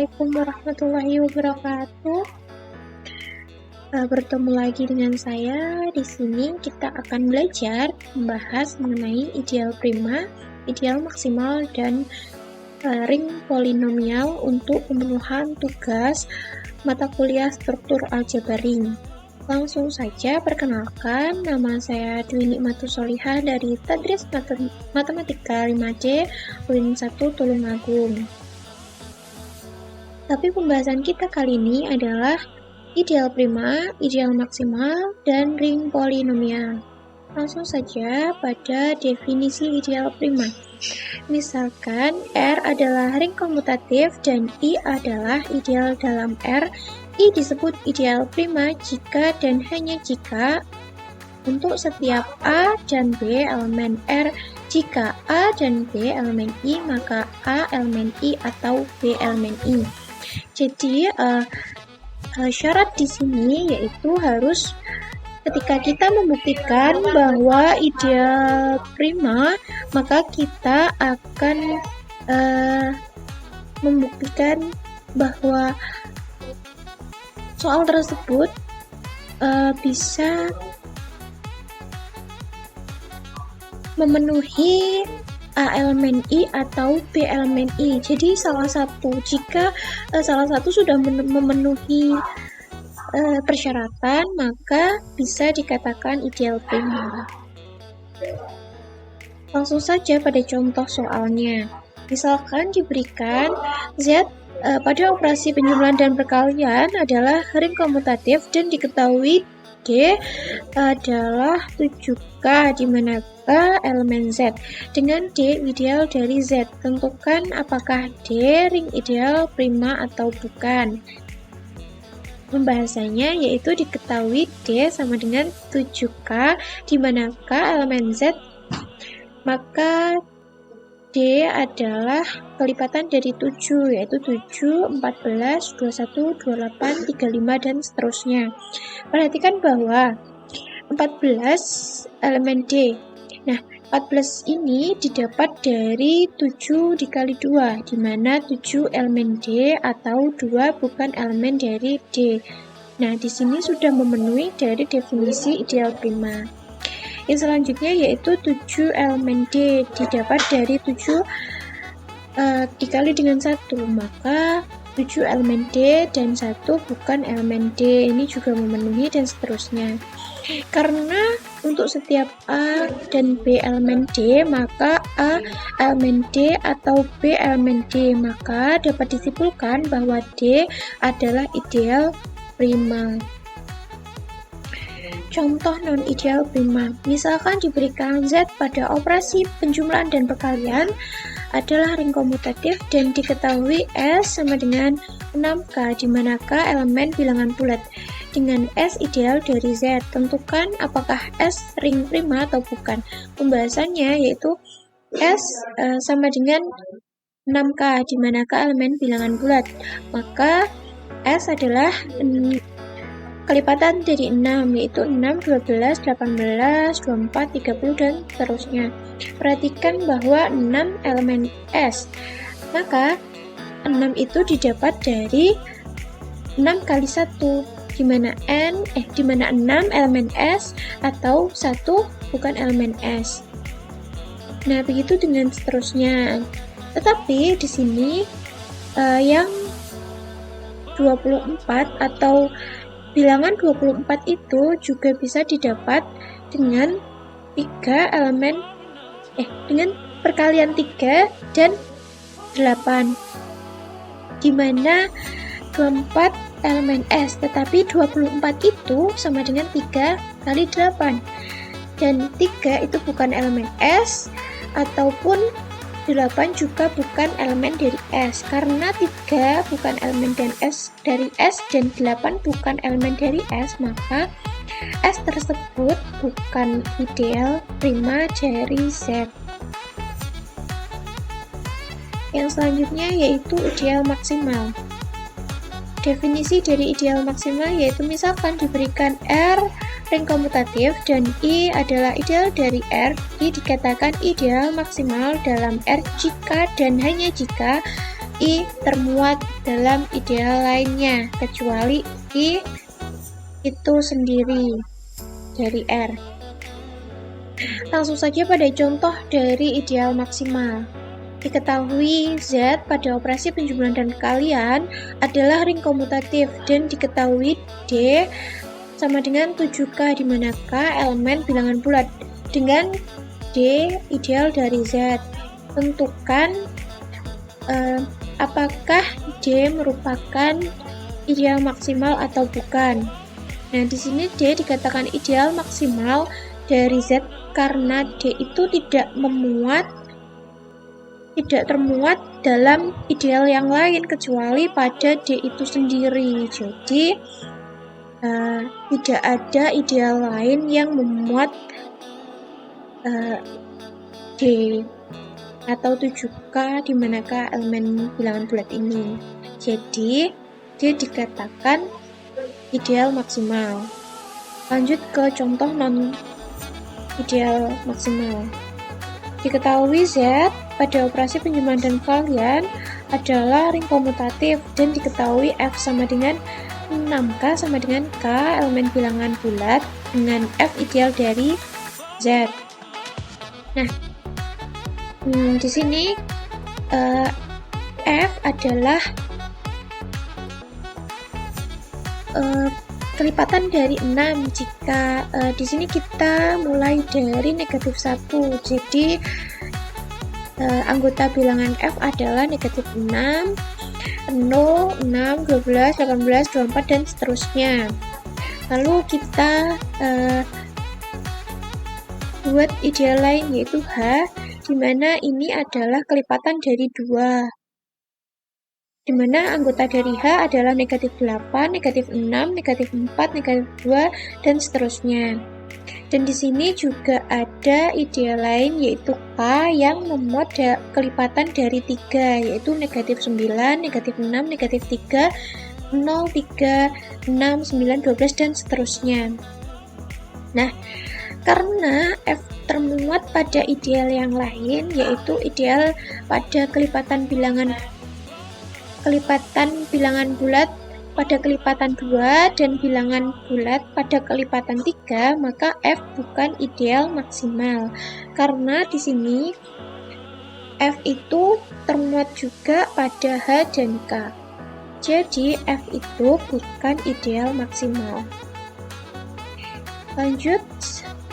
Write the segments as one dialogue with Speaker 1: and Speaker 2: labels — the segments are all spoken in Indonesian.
Speaker 1: Assalamualaikum warahmatullahi wabarakatuh. Bertemu lagi dengan saya. Di sini kita akan belajar membahas mengenai ideal prima, ideal maksimal, dan ring polinomial untuk pemenuhan tugas mata kuliah struktur aljabar ring. Langsung saja perkenalkan, nama saya Dwi Nikmatus Solihah dari Tadris Matematika 5D UIN 1 Tulungagung. Tapi pembahasan kita kali ini adalah ideal prima, ideal maksimal, dan ring polinomial. Langsung saja pada definisi ideal prima. Misalkan R adalah ring komutatif dan I adalah ideal dalam R. I disebut ideal prima jika dan hanya jika untuk setiap A dan B elemen R. Jika A dan B elemen I, maka A elemen I atau B elemen I. Jadi syarat di sini yaitu harus ketika kita membuktikan bahwa ideal prima, maka kita akan membuktikan bahwa soal tersebut bisa memenuhi A elemen I atau B elemen I. Jadi jika salah satu sudah memenuhi persyaratan, maka bisa dikatakan ideal prima. Langsung saja pada contoh soalnya. Misalkan diberikan Z pada operasi penjumlahan dan perkalian adalah ring komutatif dan diketahui D adalah 7K di mana K elemen Z dengan D ideal dari Z. Tentukan apakah D ring ideal prima atau bukan. Pembahasannya yaitu diketahui D sama dengan 7K di mana K elemen Z, maka D adalah kelipatan dari 7, yaitu 7, 14, 21, 28, 35, dan seterusnya. Perhatikan bahwa 14 elemen D. Nah, 14 ini didapat dari 7 dikali 2, di mana 7 elemen D atau 2 bukan elemen dari D. Nah, di sini sudah memenuhi dari definisi ideal prima. Yang selanjutnya yaitu 7 elemen D didapat dari 7 dikali dengan 1, maka 7 elemen D dan 1 bukan elemen D, ini juga memenuhi dan seterusnya. Karena untuk setiap A dan B elemen D, maka A elemen D atau B elemen D, maka dapat disimpulkan bahwa D adalah ideal prima. Contoh non-ideal prima. Misalkan diberikan Z pada operasi penjumlahan dan perkalian adalah ring komutatif dan diketahui S sama dengan 6K, di mana K elemen bilangan bulat dengan S ideal dari Z. Tentukan apakah S ring prima atau bukan. Pembahasannya yaitu S sama dengan 6K, di mana K elemen bilangan bulat. Maka S adalah kelipatan dari 6, yaitu 6, 12, 18, 24, 30, dan seterusnya. Perhatikan bahwa 6 elemen S, maka 6 itu didapat dari 6 kali 1, di mana 6 elemen S atau 1 bukan elemen S. Nah, begitu dengan seterusnya. Tetapi di sini yang 24 atau bilangan 24 itu juga bisa didapat dengan dengan perkalian 3 dan 8, di mana 24 elemen S, tetapi 24 itu sama dengan 3 kali 8, dan 3 itu bukan elemen S ataupun 8 juga bukan elemen dari S. Karena 3 bukan elemen dari S dan 8 bukan elemen dari S, maka S tersebut bukan ideal prima dari Z. Yang selanjutnya yaitu ideal maksimal. Definisi dari ideal maksimal yaitu misalkan diberikan R ring komutatif dan I adalah ideal dari R, I dikatakan ideal maksimal dalam R jika dan hanya jika I termuat dalam ideal lainnya, kecuali I itu sendiri dari R. Langsung saja pada contoh dari ideal maksimal. Diketahui Z pada operasi penjumlahan dan perkalian adalah ring komutatif, dan diketahui D sama dengan 7K, di mana K elemen bilangan bulat, dengan D ideal dari Z. Tentukan apakah D merupakan ideal maksimal atau bukan. Nah, di sini D dikatakan ideal maksimal dari Z karena D itu tidak termuat dalam ideal yang lain kecuali pada D itu sendiri. Jadi tidak ada ideal lain yang memuat D atau 7K, di manakah elemen bilangan bulat ini. Jadi D dikatakan ideal maksimal. Lanjut ke contoh non ideal maksimal. Diketahui Z pada operasi penjumlahan dan perkalian adalah ring komutatif, dan diketahui F sama dengan 6K sama dengan K elemen bilangan bulat dengan F ideal dari Z. Nah, di sini F adalah kelipatan dari 6 jika di sini kita mulai dari negatif 1. Jadi anggota bilangan F adalah negatif 6, 0, 6, 12, 18, 24, dan seterusnya. Lalu kita buat ideal lain, yaitu H, di mana ini adalah kelipatan dari 2. Di mana anggota dari H adalah negatif 8, negatif 6, negatif 4, negatif 2, dan seterusnya. Dan di sini juga ada ideal lain, yaitu K yang memuat kelipatan dari 3, yaitu negatif 9, negatif 6, negatif 3, 0, 3, 6, 9, 12, dan seterusnya. Nah, karena F termuat pada ideal yang lain, yaitu ideal pada kelipatan bilangan bulat pada kelipatan 2 dan bilangan bulat pada kelipatan 3, maka F bukan ideal maksimal. Karena di sini F itu termuat juga pada H dan K. Jadi F itu bukan ideal maksimal. Lanjut,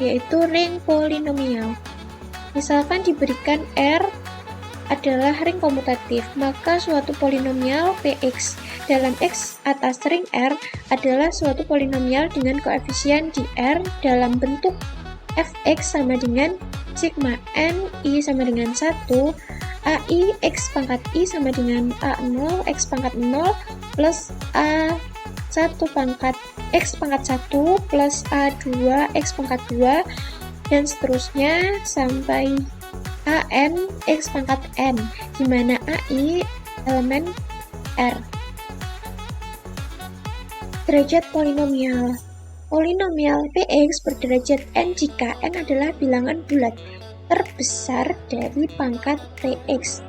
Speaker 1: yaitu ring polinomial. Misalkan diberikan R adalah ring komutatif, maka suatu polinomial Px dalam X atas ring R adalah suatu polinomial dengan koefisien di R dalam bentuk Fx sama dengan sigma n I sama dengan 1, AI X pangkat I sama dengan A0 X pangkat 0 plus A1 pangkat X pangkat 1 plus A2 X pangkat 2, dan seterusnya sampai AN X pangkat N, di mana AI elemen R. Derajat polinomial. Polinomial Px berderajat n jika n adalah bilangan bulat terbesar dari pangkat Px.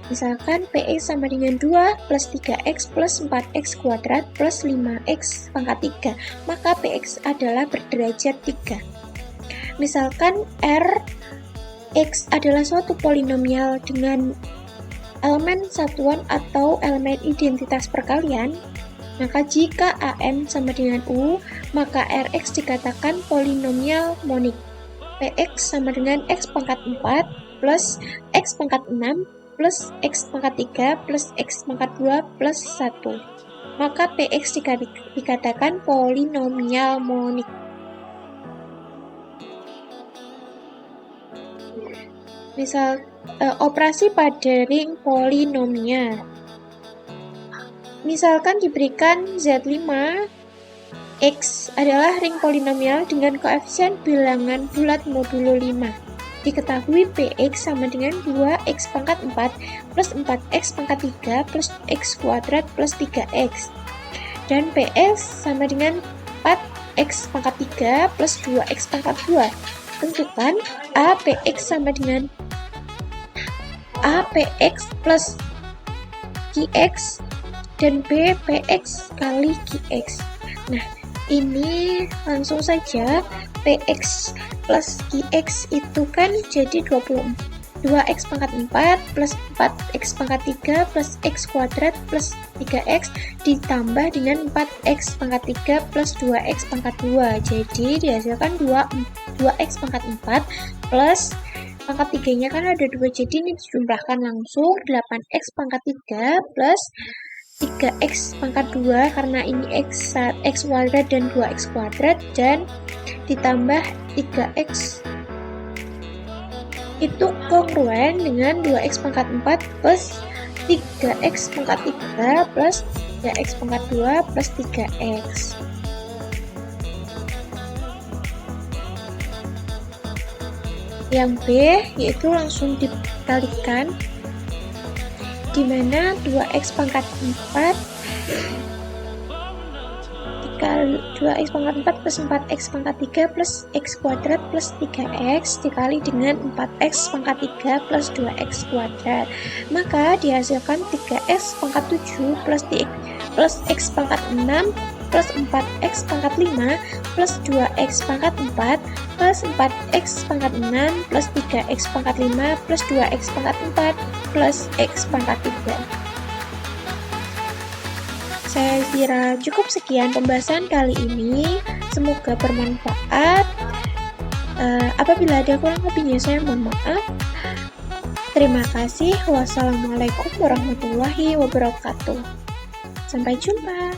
Speaker 1: Misalkan Px sama dengan 2 plus 3x plus 4x kuadrat plus 5x pangkat 3, maka Px adalah berderajat 3. Misalkan R X adalah suatu polinomial dengan elemen satuan atau elemen identitas perkalian, maka jika AN sama dengan U, maka Rx dikatakan polinomial monik. Px sama dengan X pangkat 4 plus X pangkat 6 plus X pangkat 3 plus X pangkat 2 plus 1. Maka Px dikatakan polinomial monik. Misal operasi pada ring polinomial. Misalkan diberikan Z5, X adalah ring polinomial dengan koefisien bilangan bulat modulo 5. Diketahui Px sama dengan 2x pangkat 4 plus 4x pangkat 3 plus x kuadrat plus 3x. Dan Ps sama dengan 4x pangkat 3 plus 2x pangkat 2. Tentukan Apx sama dengan Apx plus QX, dan B, PX kali QX. Nah, ini langsung saja PX plus QX itu kan jadi 2x pangkat 4 plus 4x pangkat 3 plus x kuadrat plus 3x ditambah dengan 4x pangkat 3 plus 2x pangkat 2. Jadi dihasilkan 2x pangkat 4 plus pangkat 3 nya kan ada 2, jadi ini dijumlahkan langsung 8x pangkat 3 plus 3x pangkat 2 karena ini x kuadrat dan 2x kuadrat, dan ditambah 3x itu kongruen dengan 2x pangkat 4 plus 3x pangkat 3 plus 3x pangkat 2 plus 3x. Yang B yaitu langsung dikalikan, dimana 2x pangkat 4 dikali 2x pangkat 4 plus 4x pangkat 3 plus x kuadrat plus 3x dikali dengan 4x pangkat 3 plus 2x kuadrat, maka dihasilkan 3x pangkat 7 plus x pangkat 6 plus 4x pangkat 5 plus 2x pangkat 4 plus 4x pangkat 6 plus 3x pangkat 5 plus 2x pangkat 4 plus x pangkat 3. Saya kira cukup sekian pembahasan kali ini, semoga bermanfaat. Apabila ada kurang lebihnya saya mohon maaf. Terima kasih. Wassalamualaikum warahmatullahi wabarakatuh. Sampai jumpa.